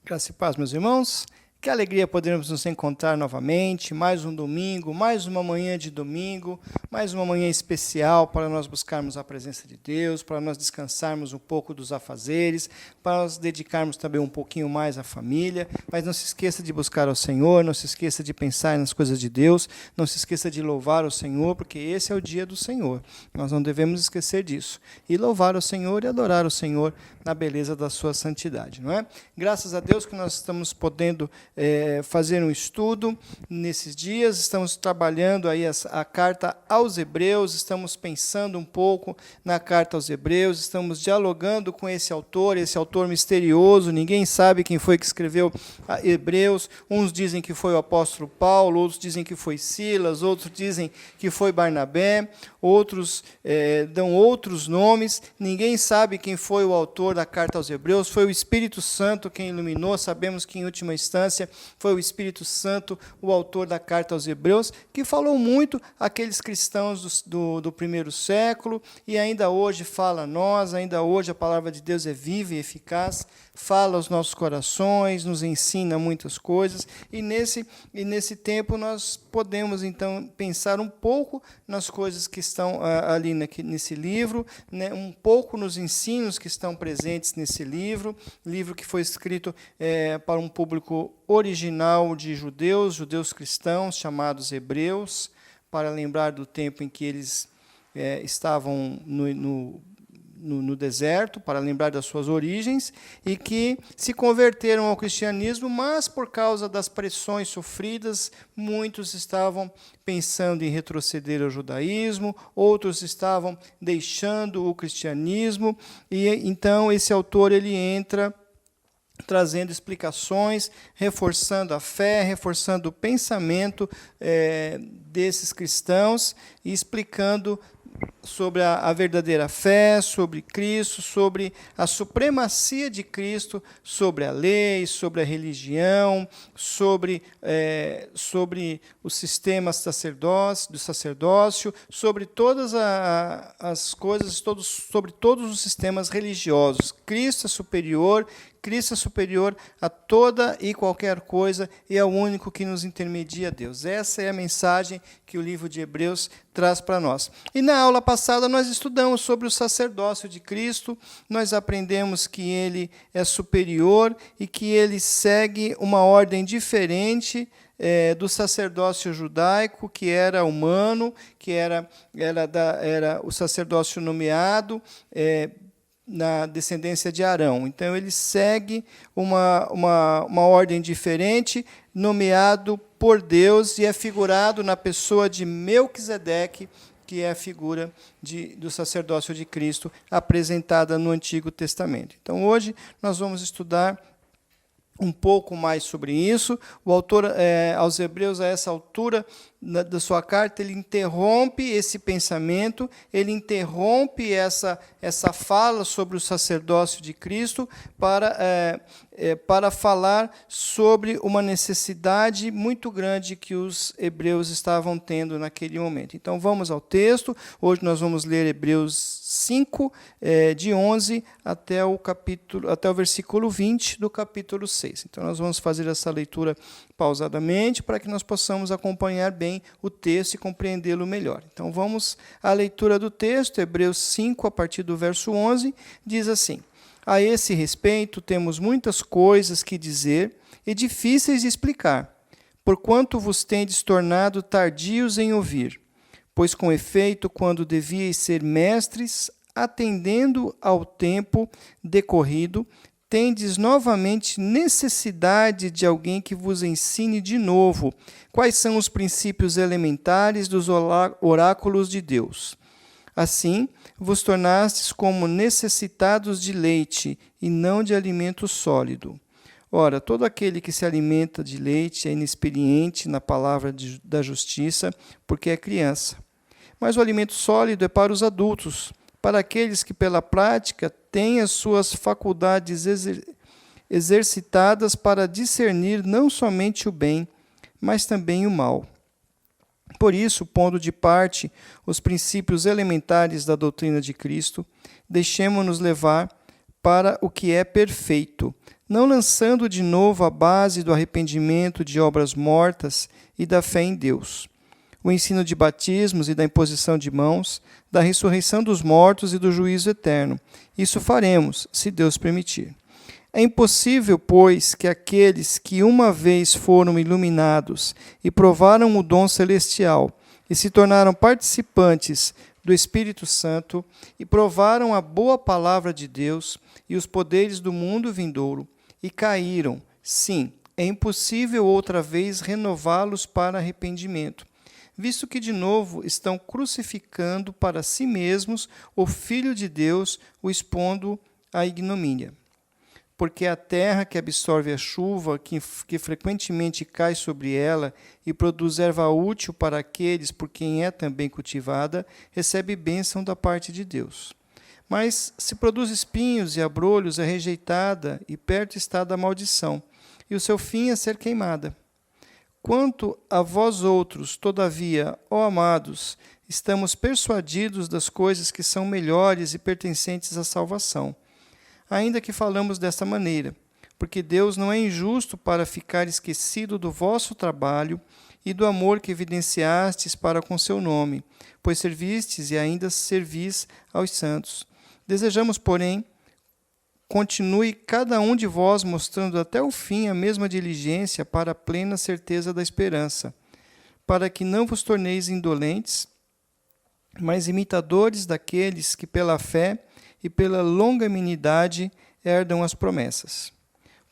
Graça e paz, meus irmãos. Que alegria podermos nos encontrar novamente, mais um domingo, mais uma manhã de domingo, mais uma manhã especial para nós buscarmos a presença de Deus, para nós descansarmos um pouco dos afazeres, para nós dedicarmos também um pouquinho mais à família. Mas não se esqueça de buscar ao Senhor, não se esqueça de pensar nas coisas de Deus, não se esqueça de louvar o Senhor, porque esse é o dia do Senhor. Nós não devemos esquecer disso. E louvar o Senhor e adorar o Senhor na beleza da sua santidade, não é? Graças a Deus que nós estamos podendo fazer um estudo nesses dias, estamos trabalhando aí a carta aos Hebreus, estamos pensando um pouco na carta aos Hebreus, estamos dialogando com esse autor misterioso, ninguém sabe quem foi que escreveu Hebreus, uns dizem que foi o apóstolo Paulo, outros dizem que foi Silas, outros dizem que foi Barnabé, outros dão outros nomes, ninguém sabe quem foi o autor da carta aos Hebreus, foi o Espírito Santo quem iluminou, sabemos que em última instância foi o Espírito Santo o autor da carta aos Hebreus, que falou muito àqueles cristãos do primeiro século, e ainda hoje fala a nós, ainda hoje a palavra de Deus é viva e eficaz, fala aos nossos corações, nos ensina muitas coisas, e nesse tempo nós podemos então pensar um pouco nas coisas que estão ali nesse livro, né, um pouco nos ensinos que estão presentes nesse livro que foi escrito para um público original de judeus cristãos, chamados hebreus, para lembrar do tempo em que eles estavam no deserto, para lembrar das suas origens, e que se converteram ao cristianismo, mas por causa das pressões sofridas, muitos estavam pensando em retroceder ao judaísmo, outros estavam deixando o cristianismo, e então esse autor ele entra trazendo explicações, reforçando a fé, reforçando o pensamento desses cristãos e explicando sobre a verdadeira fé, sobre Cristo, sobre a supremacia de Cristo, sobre a lei, sobre a religião, sobre o sistema do sacerdócio, sobre todas as coisas, sobre todos os sistemas religiosos. Cristo é superior a toda e qualquer coisa e é o único que nos intermedia a Deus. Essa é a mensagem que o livro de Hebreus traz para nós. E na aula passada nós estudamos sobre o sacerdócio de Cristo, nós aprendemos que ele é superior e que ele segue uma ordem diferente do sacerdócio judaico, que era humano, que era o sacerdócio nomeado, na descendência de Arão. Então, ele segue uma ordem diferente, nomeado por Deus, e é figurado na pessoa de Melquisedeque, que é a figura do sacerdócio de Cristo, apresentada no Antigo Testamento. Então, hoje, nós vamos estudar um pouco mais sobre isso. O autor, aos Hebreus, a essa altura da sua carta, ele interrompe esse pensamento, ele interrompe essa fala sobre o sacerdócio de Cristo para falar sobre uma necessidade muito grande que os hebreus estavam tendo naquele momento. Então, vamos ao texto. Hoje nós vamos ler Hebreus 5, de 11 até o versículo 20 do capítulo 6. Então, nós vamos fazer essa leitura pausadamente para que nós possamos acompanhar bem o texto e compreendê-lo melhor. Então, vamos à leitura do texto. Hebreus 5, a partir do verso 11, diz assim: A esse respeito, temos muitas coisas que dizer e difíceis de explicar, porquanto vos tendes tornado tardios em ouvir. Pois, com efeito, quando devíeis ser mestres, atendendo ao tempo decorrido, tendes novamente necessidade de alguém que vos ensine de novo quais são os princípios elementares dos oráculos de Deus. Assim, vos tornastes como necessitados de leite e não de alimento sólido. Ora, todo aquele que se alimenta de leite é inexperiente na palavra da justiça, porque é criança. Mas o alimento sólido é para os adultos, para aqueles que pela prática têm as suas faculdades exercitadas para discernir não somente o bem, mas também o mal. Por isso, pondo de parte os princípios elementares da doutrina de Cristo, deixemo-nos levar para o que é perfeito, não lançando de novo a base do arrependimento de obras mortas e da fé em Deus, o ensino de batismos e da imposição de mãos, da ressurreição dos mortos e do juízo eterno. Isso faremos, se Deus permitir. É impossível, pois, que aqueles que uma vez foram iluminados e provaram o dom celestial e se tornaram participantes do Espírito Santo e provaram a boa palavra de Deus e os poderes do mundo vindouro e caíram, sim, é impossível outra vez renová-los para arrependimento, visto que de novo estão crucificando para si mesmos o Filho de Deus, o expondo à ignomínia. Porque a terra que absorve a chuva, que frequentemente cai sobre ela e produz erva útil para aqueles por quem é também cultivada, recebe bênção da parte de Deus. Mas se produz espinhos e abrolhos, é rejeitada e perto está da maldição, e o seu fim é ser queimada. Quanto a vós outros, todavia, ó amados, estamos persuadidos das coisas que são melhores e pertencentes à salvação, ainda que falamos desta maneira, porque Deus não é injusto para ficar esquecido do vosso trabalho e do amor que evidenciastes para com seu nome, pois servistes e ainda servis aos santos. Desejamos, porém, continue cada um de vós mostrando até o fim a mesma diligência para a plena certeza da esperança, para que não vos torneis indolentes, mas imitadores daqueles que pela fé e pela longanimidade herdam as promessas.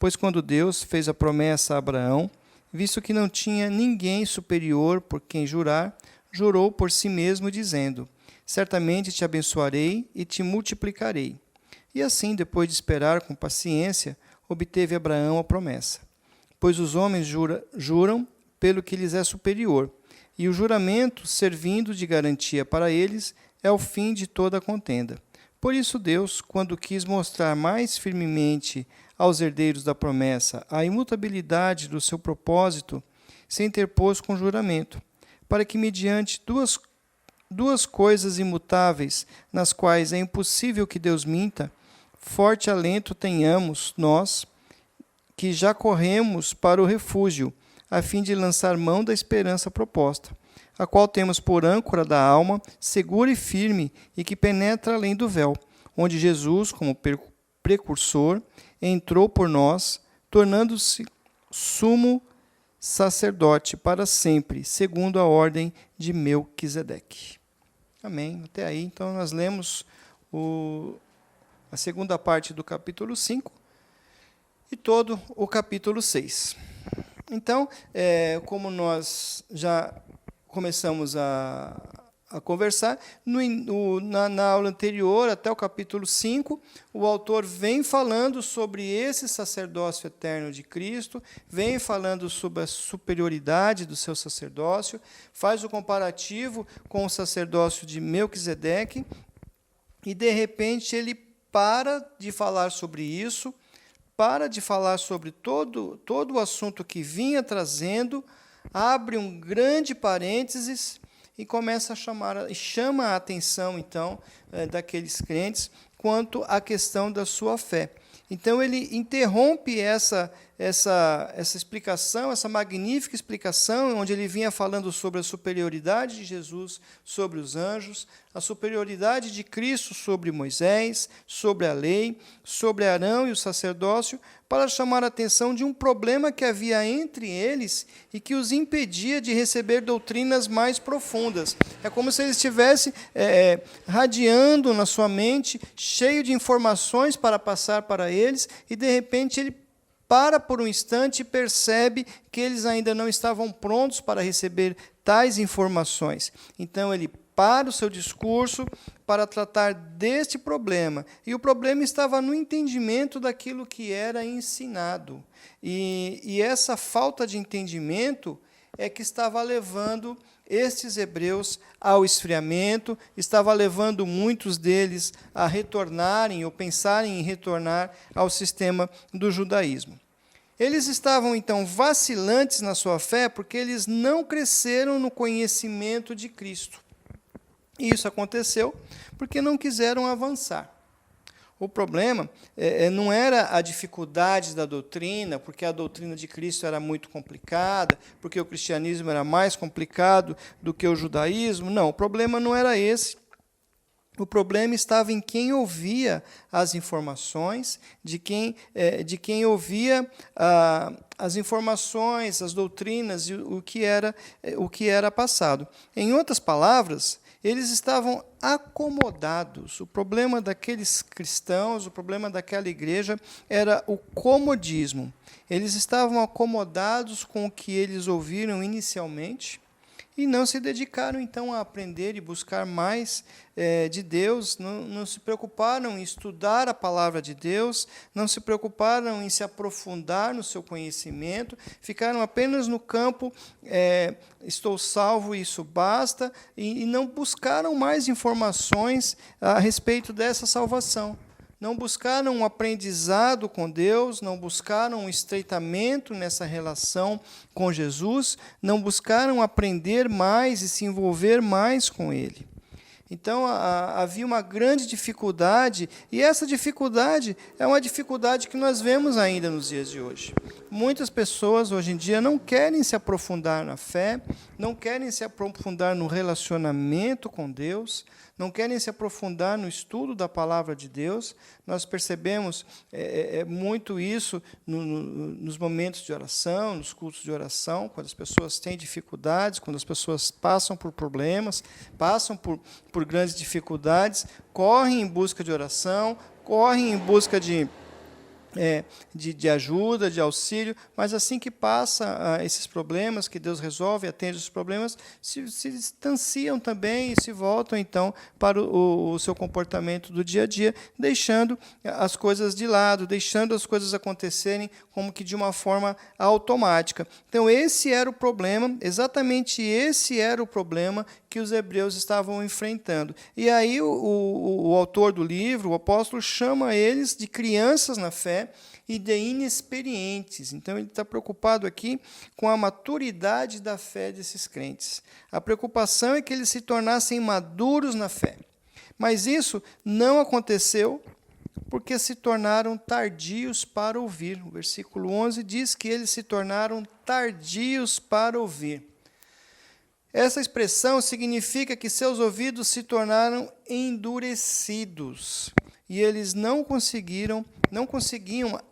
Pois quando Deus fez a promessa a Abraão, visto que não tinha ninguém superior por quem jurar, jurou por si mesmo, dizendo: certamente te abençoarei e te multiplicarei. E assim, depois de esperar com paciência, obteve Abraão a promessa. Pois os homens juram pelo que lhes é superior, e o juramento, servindo de garantia para eles, é o fim de toda a contenda. Por isso Deus, quando quis mostrar mais firmemente aos herdeiros da promessa a imutabilidade do seu propósito, se interpôs com juramento, para que mediante duas coisas imutáveis, nas quais é impossível que Deus minta, forte alento tenhamos nós, que já corremos para o refúgio, a fim de lançar mão da esperança proposta, a qual temos por âncora da alma, segura e firme, e que penetra além do véu, onde Jesus, como precursor, entrou por nós, tornando-se sumo sacerdote para sempre, segundo a ordem de Melquisedeque. Amém. Até aí, então, nós lemos a segunda parte do capítulo 5 e todo o capítulo 6. Então, como nós já começamos a conversar, na aula anterior, até o capítulo 5, o autor vem falando sobre esse sacerdócio eterno de Cristo, vem falando sobre a superioridade do seu sacerdócio, faz o comparativo com o sacerdócio de Melquisedeque, e, de repente, ele para de falar sobre isso, para de falar sobre todo o assunto que vinha trazendo, abre um grande parênteses e começa chama a atenção, então, daqueles crentes quanto à questão da sua fé. Então, ele interrompe essa explicação, essa magnífica explicação, onde ele vinha falando sobre a superioridade de Jesus sobre os anjos, a superioridade de Cristo sobre Moisés, sobre a lei, sobre Arão e o sacerdócio, para chamar a atenção de um problema que havia entre eles e que os impedia de receber doutrinas mais profundas. É como se ele estivesse radiando na sua mente, cheio de informações para passar para eles, e, de repente, ele para por um instante e percebe que eles ainda não estavam prontos para receber tais informações. Então, ele para o seu discurso para tratar deste problema. E o problema estava no entendimento daquilo que era ensinado. E essa falta de entendimento é que estava levando estes hebreus ao esfriamento, estava levando muitos deles a retornarem ou pensarem em retornar ao sistema do judaísmo. Eles estavam, então, vacilantes na sua fé porque eles não cresceram no conhecimento de Cristo. E isso aconteceu porque não quiseram avançar. O problema não era a dificuldade da doutrina, porque a doutrina de Cristo era muito complicada, porque o cristianismo era mais complicado do que o judaísmo. Não, o problema não era esse. O problema estava em quem ouvia as informações, de quem ouvia as informações, as doutrinas e o que era passado. Em outras palavras, eles estavam acomodados. O problema daqueles cristãos, o problema daquela igreja era o comodismo. Eles estavam acomodados com o que eles ouviram inicialmente e não se dedicaram, então, a aprender e buscar mais de Deus, não se preocuparam em estudar a palavra de Deus, não se preocuparam em se aprofundar no seu conhecimento, ficaram apenas no campo, estou salvo, isso basta, e não buscaram mais informações a respeito dessa salvação. Não buscaram um aprendizado com Deus, não buscaram um estreitamento nessa relação com Jesus, não buscaram aprender mais e se envolver mais com Ele. Então, havia uma grande dificuldade, e essa dificuldade é uma dificuldade que nós vemos ainda nos dias de hoje. Muitas pessoas, hoje em dia, não querem se aprofundar na fé, não querem se aprofundar no relacionamento com Deus, não querem se aprofundar no estudo da palavra de Deus. Nós percebemos muito isso nos momentos de oração, nos cultos de oração, quando as pessoas têm dificuldades, quando as pessoas passam por problemas, passam por grandes dificuldades, correm em busca de oração, correm em busca de ajuda, de auxílio, mas assim que passa esses problemas, que Deus resolve, atende os problemas, se distanciam também e se voltam, então, para o seu comportamento do dia a dia, deixando as coisas de lado, deixando as coisas acontecerem como que de uma forma automática. Então, esse era o problema, exatamente esse era o problema que os hebreus estavam enfrentando. E aí o autor do livro, o apóstolo, chama eles de crianças na fé e de inexperientes. Então, ele está preocupado aqui com a maturidade da fé desses crentes. A preocupação é que eles se tornassem maduros na fé. Mas isso não aconteceu porque se tornaram tardios para ouvir. O versículo 11 diz que eles se tornaram tardios para ouvir. Essa expressão significa que seus ouvidos se tornaram endurecidos e eles não conseguiam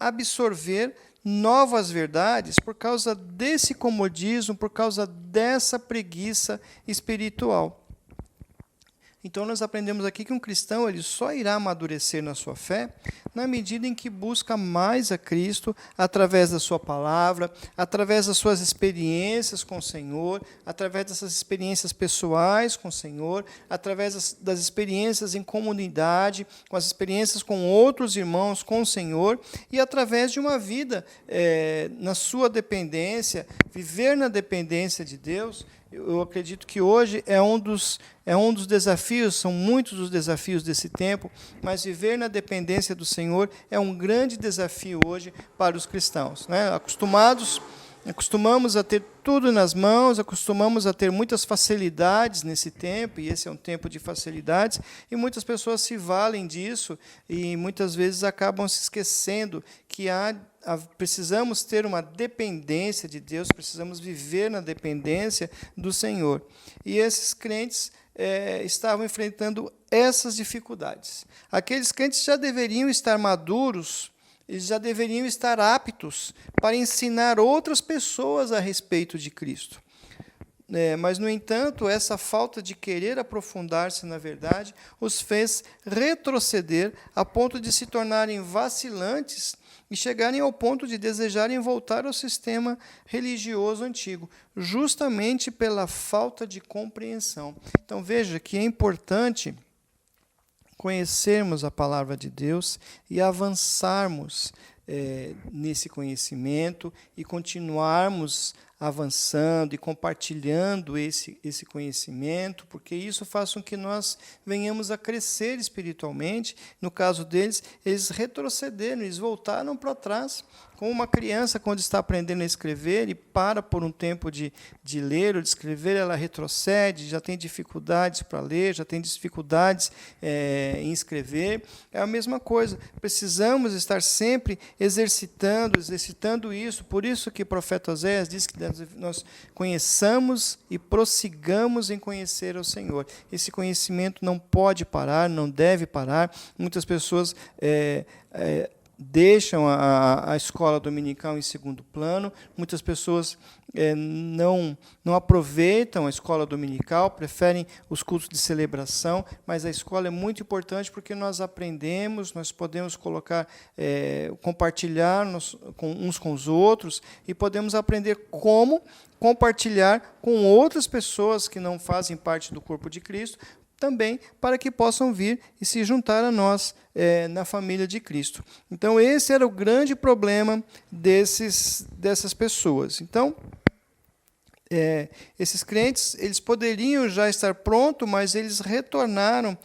absorver novas verdades por causa desse comodismo, por causa dessa preguiça espiritual. Então, nós aprendemos aqui que um cristão ele só irá amadurecer na sua fé na medida em que busca mais a Cristo através da sua palavra, através das suas experiências com o Senhor, através dessas experiências pessoais com o Senhor, através das experiências em comunidade, com as experiências com outros irmãos com o Senhor e através de uma vida na sua dependência, viver na dependência de Deus. Eu acredito que hoje é um dos desafios, são muitos os desafios desse tempo, mas viver na dependência do Senhor é um grande desafio hoje para os cristãos, né? Acostumamos a ter tudo nas mãos, acostumamos a ter muitas facilidades nesse tempo, e esse é um tempo de facilidades, e muitas pessoas se valem disso e muitas vezes acabam se esquecendo que precisamos ter uma dependência de Deus, precisamos viver na dependência do Senhor. E esses crentes estavam enfrentando essas dificuldades. Aqueles crentes já deveriam estar maduros, eles já deveriam estar aptos para ensinar outras pessoas a respeito de Cristo. Mas, no entanto, essa falta de querer aprofundar-se na verdade os fez retroceder a ponto de se tornarem vacilantes e chegarem ao ponto de desejarem voltar ao sistema religioso antigo, justamente pela falta de compreensão. Então, veja que é importante conhecermos a palavra de Deus e avançarmos nesse conhecimento e continuarmos avançando e compartilhando esse conhecimento, porque isso faz com que nós venhamos a crescer espiritualmente. No caso deles, eles retrocederam, eles voltaram para trás. Como uma criança, quando está aprendendo a escrever e para por um tempo de ler ou de escrever, ela retrocede, já tem dificuldades para ler, já tem dificuldades em escrever. É a mesma coisa. Precisamos estar sempre exercitando isso. Por isso que o profeta Oséias diz que nós conheçamos e prossigamos em conhecer ao Senhor. Esse conhecimento não pode parar, não deve parar. Muitas pessoas deixam a escola dominical em segundo plano, muitas pessoas não aproveitam a escola dominical, preferem os cultos de celebração, mas a escola é muito importante porque nós aprendemos, nós podemos compartilhar uns com os outros e podemos aprender como compartilhar com outras pessoas que não fazem parte do corpo de Cristo, também para que possam vir e se juntar a nós na família de Cristo. Então, esse era o grande problema dessas pessoas. Então, esses crentes, eles poderiam já estar prontos, mas eles retornaram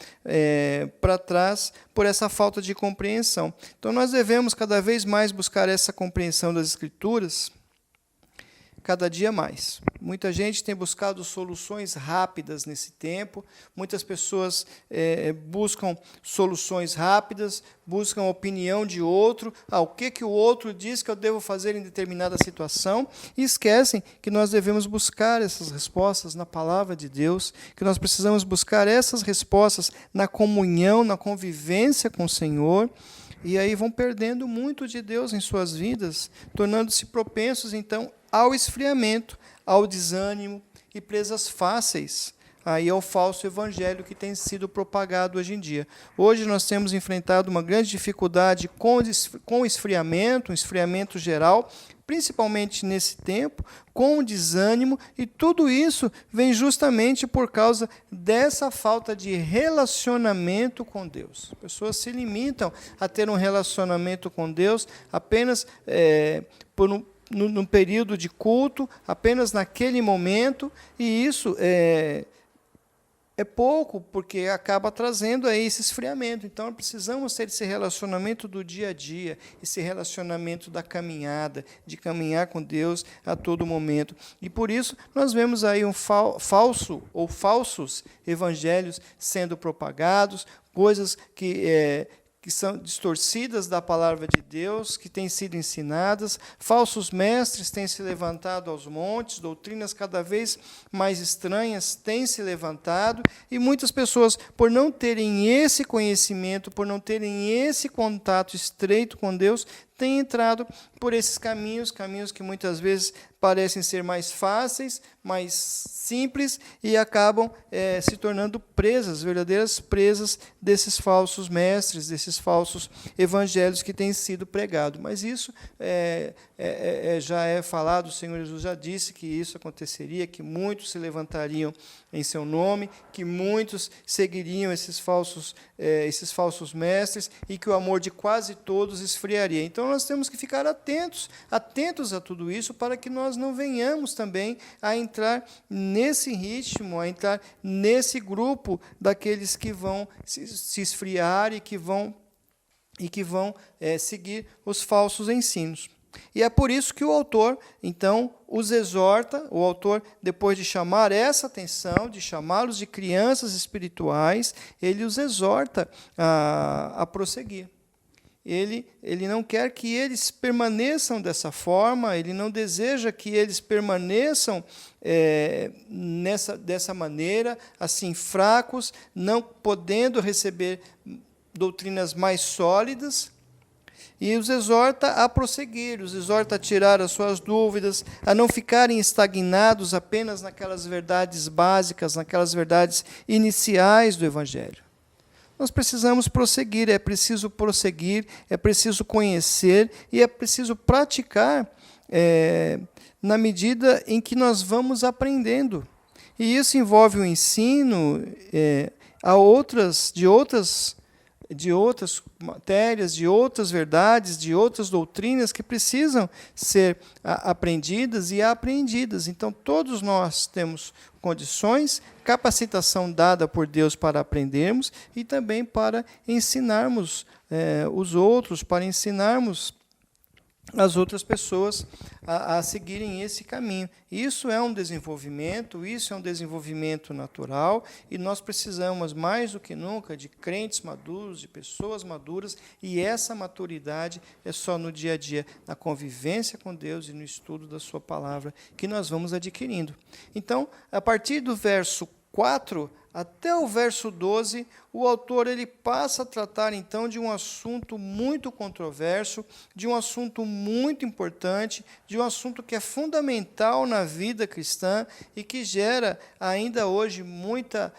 para trás por essa falta de compreensão. Então, nós devemos cada vez mais buscar essa compreensão das Escrituras, cada dia mais. Muita gente tem buscado soluções rápidas nesse tempo, muitas pessoas buscam soluções rápidas, buscam a opinião de outro, o que o outro diz que eu devo fazer em determinada situação, e esquecem que nós devemos buscar essas respostas na palavra de Deus, que nós precisamos buscar essas respostas na comunhão, na convivência com o Senhor, e aí vão perdendo muito de Deus em suas vidas, tornando-se propensos, então, ao esfriamento, ao desânimo e presas fáceis aí ao falso evangelho que tem sido propagado hoje em dia. Hoje nós temos enfrentado uma grande dificuldade com o esfriamento, um esfriamento geral, principalmente nesse tempo, com o desânimo, e tudo isso vem justamente por causa dessa falta de relacionamento com Deus. As pessoas se limitam a ter um relacionamento com Deus apenas num período de culto, apenas naquele momento, e isso é pouco, porque acaba trazendo aí esse esfriamento. Então, precisamos ter esse relacionamento do dia a dia, esse relacionamento da caminhada, de caminhar com Deus a todo momento. E, por isso, nós vemos aí um falso ou falsos evangelhos sendo propagados, coisas que são distorcidas da palavra de Deus, que têm sido ensinadas, falsos mestres têm se levantado aos montes, doutrinas cada vez mais estranhas têm se levantado, e muitas pessoas, por não terem esse conhecimento, por não terem esse contato estreito com Deus, têm entrado por esses caminhos que muitas vezes parecem ser mais fáceis, mais simples, e acabam se tornando presas, verdadeiras presas desses falsos mestres, desses falsos evangelhos que têm sido pregados. Mas isso já é falado, o Senhor Jesus já disse que isso aconteceria, que muitos se levantariam em seu nome, que muitos seguiriam esses falsos mestres, e que o amor de quase todos esfriaria. Então, nós temos que ficar atentos a tudo isso, para que nós não venhamos também a entrar nesse ritmo, a entrar nesse grupo daqueles que vão se esfriar e que vão seguir os falsos ensinos. E é por isso que o autor, então, os exorta, o autor, depois de chamar essa atenção, de chamá-los de crianças espirituais, ele os exorta a prosseguir. Ele não quer que eles permaneçam dessa forma, ele não deseja que eles permaneçam dessa maneira, assim, fracos, não podendo receber doutrinas mais sólidas, e os exorta a prosseguir, os exorta a tirar as suas dúvidas, a não ficarem estagnados apenas naquelas verdades básicas, naquelas verdades iniciais do Evangelho. Nós precisamos prosseguir, é preciso conhecer e é preciso praticar na medida em que nós vamos aprendendo. E isso envolve o ensino de outras de outras matérias, de outras verdades, de outras doutrinas que precisam ser aprendidas e apreendidas. Então, todos nós temos condições, capacitação dada por Deus para aprendermos e também para ensinarmos os outros, para ensinarmos as outras pessoas a seguirem esse caminho. Isso é um desenvolvimento natural, e nós precisamos, mais do que nunca, de crentes maduros, de pessoas maduras, e essa maturidade é só no dia a dia, na convivência com Deus e no estudo da sua palavra, que nós vamos adquirindo. Então, a partir do verso 4 até o verso 12, o autor ele passa a tratar, então, de um assunto muito controverso, de um assunto muito importante, de um assunto que é fundamental na vida cristã e que gera, ainda hoje, muita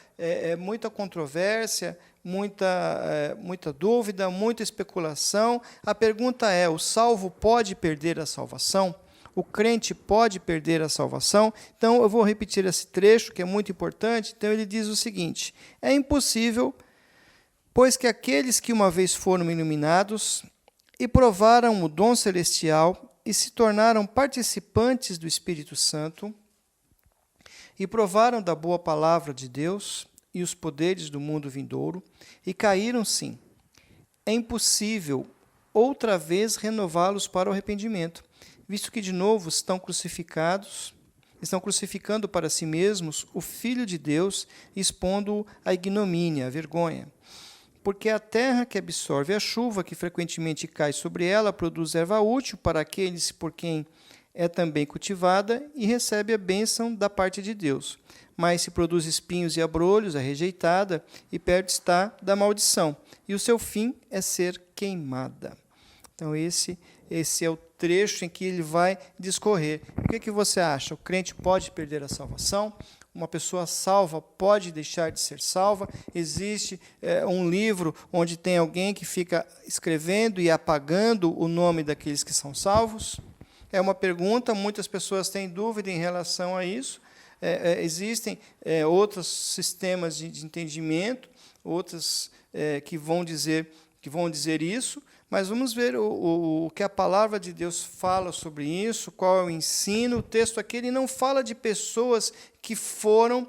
controvérsia, muita dúvida, muita especulação. A pergunta é: o salvo pode perder a salvação? O crente pode perder a salvação? Então, eu vou repetir esse trecho, que é muito importante. Então, ele diz o seguinte: é impossível, pois que aqueles que uma vez foram iluminados e provaram o dom celestial e se tornaram participantes do Espírito Santo e provaram da boa palavra de Deus e os poderes do mundo vindouro e caíram, sim, é impossível outra vez renová-los para o arrependimento, visto que de novo estão crucificando para si mesmos o Filho de Deus, expondo-o à ignomínia, à vergonha. Porque a terra que absorve a chuva que frequentemente cai sobre ela produz erva útil para aqueles por quem é também cultivada e recebe a bênção da parte de Deus. Mas se produz espinhos e abrolhos, é rejeitada e perto está da maldição, e o seu fim é ser queimada. Então, esse é o trecho em que ele vai discorrer. O que você acha? O crente pode perder a salvação? Uma pessoa salva pode deixar de ser salva? Existe um livro onde tem alguém que fica escrevendo e apagando o nome daqueles que são salvos? É uma pergunta, muitas pessoas têm dúvida em relação a isso. Existem outros sistemas de entendimento, outras que vão dizer isso. Mas vamos ver o que a palavra de Deus fala sobre isso, qual é o ensino. O texto aqui ele não fala de pessoas que foram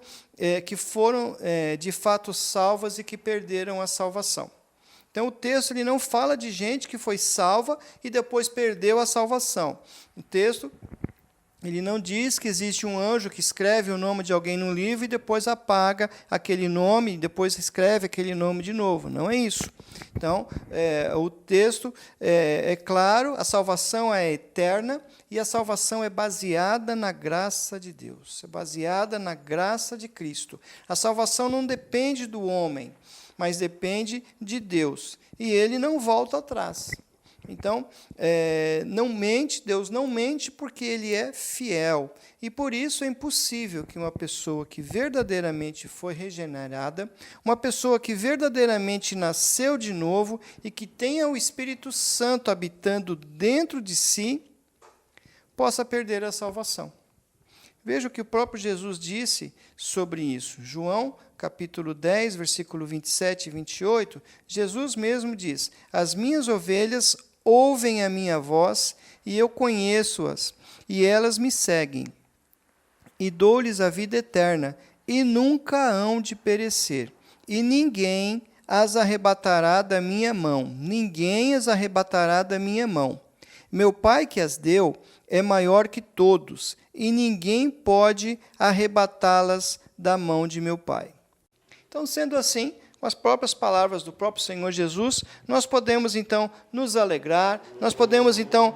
de fato salvas e que perderam a salvação. Então, o texto ele não fala de gente que foi salva e depois perdeu a salvação. O texto ele não diz que existe um anjo que escreve o nome de alguém num livro e depois apaga aquele nome, e depois escreve aquele nome de novo. Não é isso. Então, o texto é claro, a salvação é eterna e a salvação é baseada na graça de Deus, é baseada na graça de Cristo. A salvação não depende do homem, mas depende de Deus, e Ele não volta atrás. Então, não mente, Deus não mente porque Ele é fiel. E por isso é impossível que uma pessoa que verdadeiramente foi regenerada, uma pessoa que verdadeiramente nasceu de novo e que tenha o Espírito Santo habitando dentro de si, possa perder a salvação. Veja o que o próprio Jesus disse sobre isso. João, capítulo 10, versículo 27 e 28, Jesus mesmo diz: as minhas ovelhas ouvem a minha voz, e eu conheço-as, e elas me seguem. E dou-lhes a vida eterna, e nunca hão de perecer. E ninguém as arrebatará da minha mão. Ninguém as arrebatará da minha mão. Meu Pai que as deu é maior que todos, e ninguém pode arrebatá-las da mão de meu Pai. Então, sendo assim, com as próprias palavras do próprio Senhor Jesus, nós podemos, então, nos alegrar, nós podemos, então,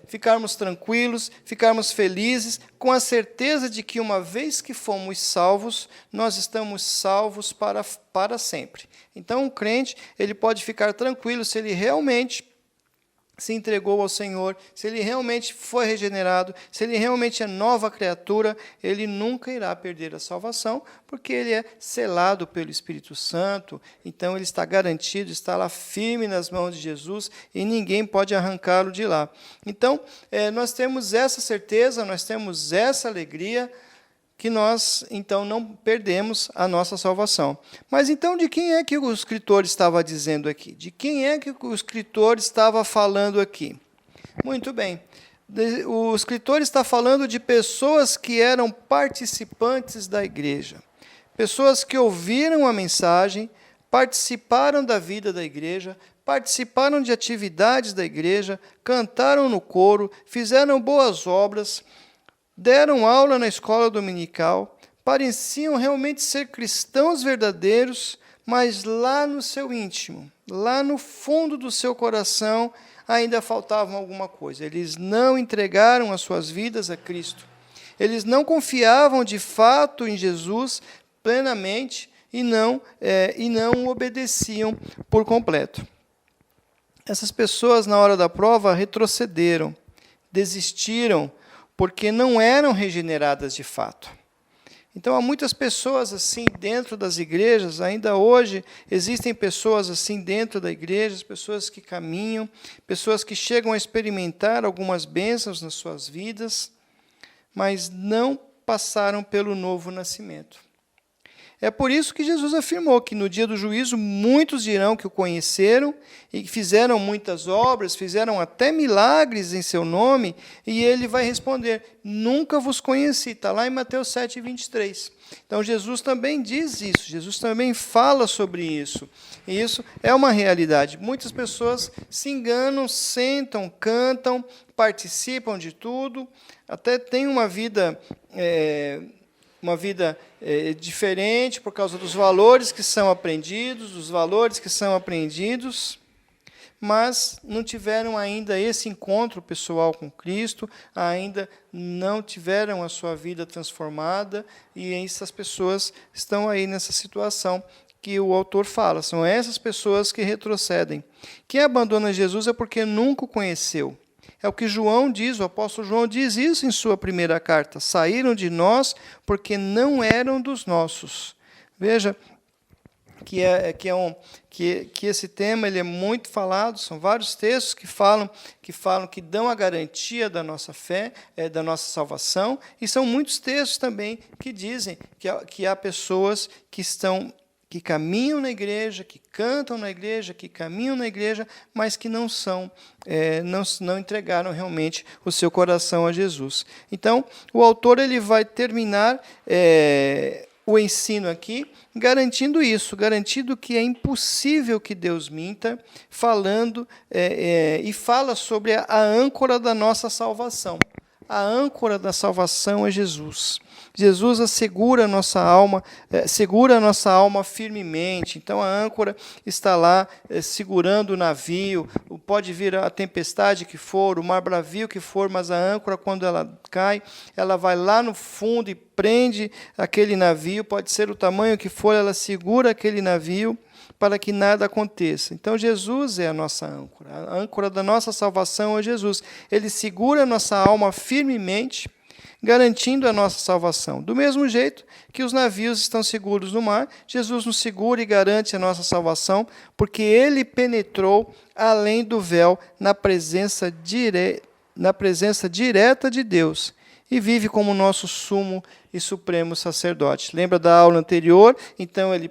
ficarmos tranquilos, ficarmos felizes, com a certeza de que, uma vez que fomos salvos, nós estamos salvos para sempre. Então, o crente ele pode ficar tranquilo se ele realmente se entregou ao Senhor, se ele realmente foi regenerado, se ele realmente é nova criatura, ele nunca irá perder a salvação, porque ele é selado pelo Espírito Santo, então ele está garantido, está lá firme nas mãos de Jesus e ninguém pode arrancá-lo de lá. Então, nós temos essa certeza, nós temos essa alegria, que nós, então, não perdemos a nossa salvação. Mas, então, de quem é que o escritor estava dizendo aqui? De quem é que o escritor estava falando aqui? Muito bem. O escritor está falando de pessoas que eram participantes da igreja. Pessoas que ouviram a mensagem, participaram da vida da igreja, participaram de atividades da igreja, cantaram no coro, fizeram boas obras, deram aula na escola dominical, pareciam realmente ser cristãos verdadeiros, mas lá no seu íntimo, lá no fundo do seu coração, ainda faltava alguma coisa. Eles não entregaram as suas vidas a Cristo. Eles não confiavam de fato em Jesus plenamente e não obedeciam por completo. Essas pessoas, na hora da prova, retrocederam, desistiram, porque não eram regeneradas de fato. Então, há muitas pessoas assim dentro das igrejas, ainda hoje existem pessoas assim dentro da igreja, pessoas que caminham, pessoas que chegam a experimentar algumas bênçãos nas suas vidas, mas não passaram pelo novo nascimento. É por isso que Jesus afirmou que no dia do juízo muitos dirão que o conheceram e que fizeram muitas obras, fizeram até milagres em seu nome, e ele vai responder, nunca vos conheci. Está lá em Mateus 7, 23. Então Jesus também diz isso, Jesus também fala sobre isso. E isso é uma realidade. Muitas pessoas se enganam, sentam, cantam, participam de tudo, até têm uma vida diferente por causa dos valores que são aprendidos, mas não tiveram ainda esse encontro pessoal com Cristo, ainda não tiveram a sua vida transformada, e essas pessoas estão aí nessa situação que o autor fala. São essas pessoas que retrocedem. Quem abandona Jesus é porque nunca o conheceu. É o que João diz, o apóstolo João diz isso em sua primeira carta. Saíram de nós porque não eram dos nossos. Veja que esse tema ele é muito falado, são vários textos que dão a garantia da nossa fé, da nossa salvação, e são muitos textos também que dizem que há pessoas que caminham na igreja, que cantam na igreja, que caminham na igreja, mas que não entregaram realmente o seu coração a Jesus. Então, o autor ele vai terminar o ensino aqui, garantindo isso, garantindo que é impossível que Deus minta, falando e fala sobre a âncora da nossa salvação. A âncora da salvação é Jesus. Jesus assegura a nossa alma, segura a nossa alma firmemente. Então a âncora está lá segurando o navio. Pode vir a tempestade que for, o mar bravio que for, mas a âncora, quando ela cai, ela vai lá no fundo e prende aquele navio. Pode ser o tamanho que for, ela segura aquele navio para que nada aconteça. Então Jesus é a nossa âncora. A âncora da nossa salvação é Jesus. Ele segura a nossa alma firmemente, garantindo a nossa salvação. Do mesmo jeito que os navios estão seguros no mar, Jesus nos segura e garante a nossa salvação, porque Ele penetrou além do véu na presença direta de Deus e vive como nosso sumo e supremo sacerdote. Lembra da aula anterior? Então ele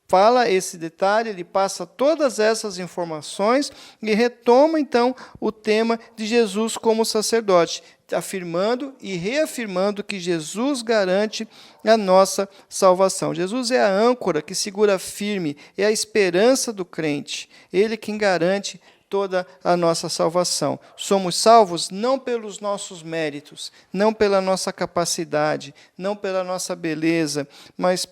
fala esse detalhe, ele passa todas essas informações e retoma, então, o tema de Jesus como sacerdote, afirmando e reafirmando que Jesus garante a nossa salvação. Jesus é a âncora que segura firme, é a esperança do crente, ele quem garante toda a nossa salvação. Somos salvos não pelos nossos méritos, não pela nossa capacidade, não pela nossa beleza, mas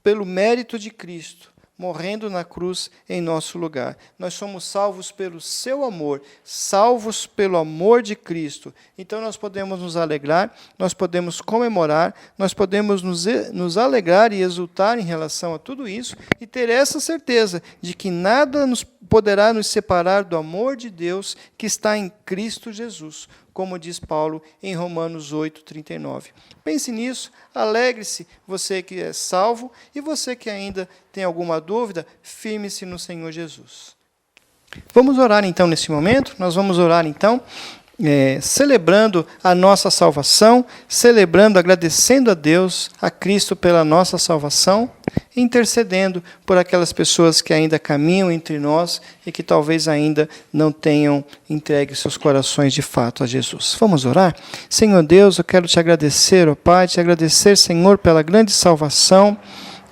pelo mérito de Cristo, morrendo na cruz em nosso lugar. Nós somos salvos pelo seu amor, salvos pelo amor de Cristo. Então nós podemos nos alegrar, nós podemos comemorar, nós podemos nos alegrar e exultar em relação a tudo isso e ter essa certeza de que nada poderá nos separar do amor de Deus que está em Cristo Jesus, como diz Paulo em Romanos 8:39. Pense nisso, alegre-se, você que é salvo, e você que ainda tem alguma dúvida, firme-se no Senhor Jesus. Vamos orar então nesse momento, nós vamos orar então celebrando a nossa salvação, celebrando, agradecendo a Deus, a Cristo pela nossa salvação, e intercedendo por aquelas pessoas que ainda caminham entre nós e que talvez ainda não tenham entregue seus corações de fato a Jesus. Vamos orar? Senhor Deus, eu quero te agradecer, ó Pai, te agradecer, Senhor, pela grande salvação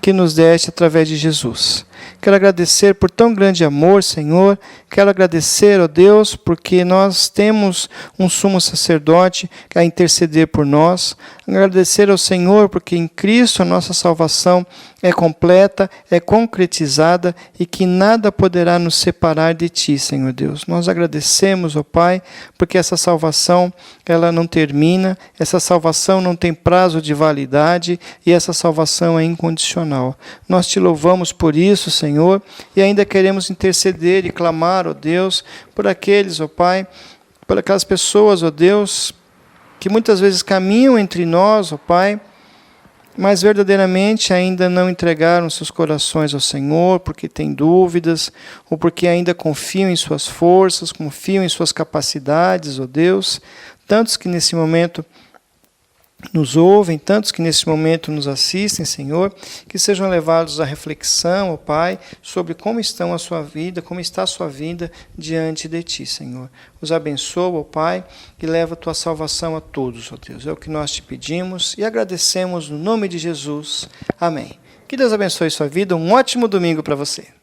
que nos deste através de Jesus. Quero agradecer por tão grande amor, Senhor. Quero agradecer, ó Deus, porque nós temos um sumo sacerdote a interceder por nós. Agradecer ao Senhor, porque em Cristo a nossa salvação é completa, é concretizada e que nada poderá nos separar de Ti, Senhor Deus. Nós agradecemos, ó Pai, porque essa salvação ela não termina, essa salvação não tem prazo de validade e essa salvação é incondicional. Nós Te louvamos por isso, Senhor, e ainda queremos interceder e clamar, ó Deus, por aqueles, ó Pai, por aquelas pessoas, ó Deus, que muitas vezes caminham entre nós, ó Pai, mas verdadeiramente ainda não entregaram seus corações ao Senhor, porque têm dúvidas, ou porque ainda confiam em suas forças, confiam em suas capacidades, ó Deus. Tantos que nesse momento nos ouvem, tantos que nesse momento nos assistem, Senhor, que sejam levados à reflexão, ó Pai, sobre como está a sua vida diante de Ti, Senhor. Os abençoa, ó Pai, e leva a Tua salvação a todos, ó Deus. É o que nós Te pedimos e agradecemos no nome de Jesus. Amém. Que Deus abençoe sua vida. Um ótimo domingo para você.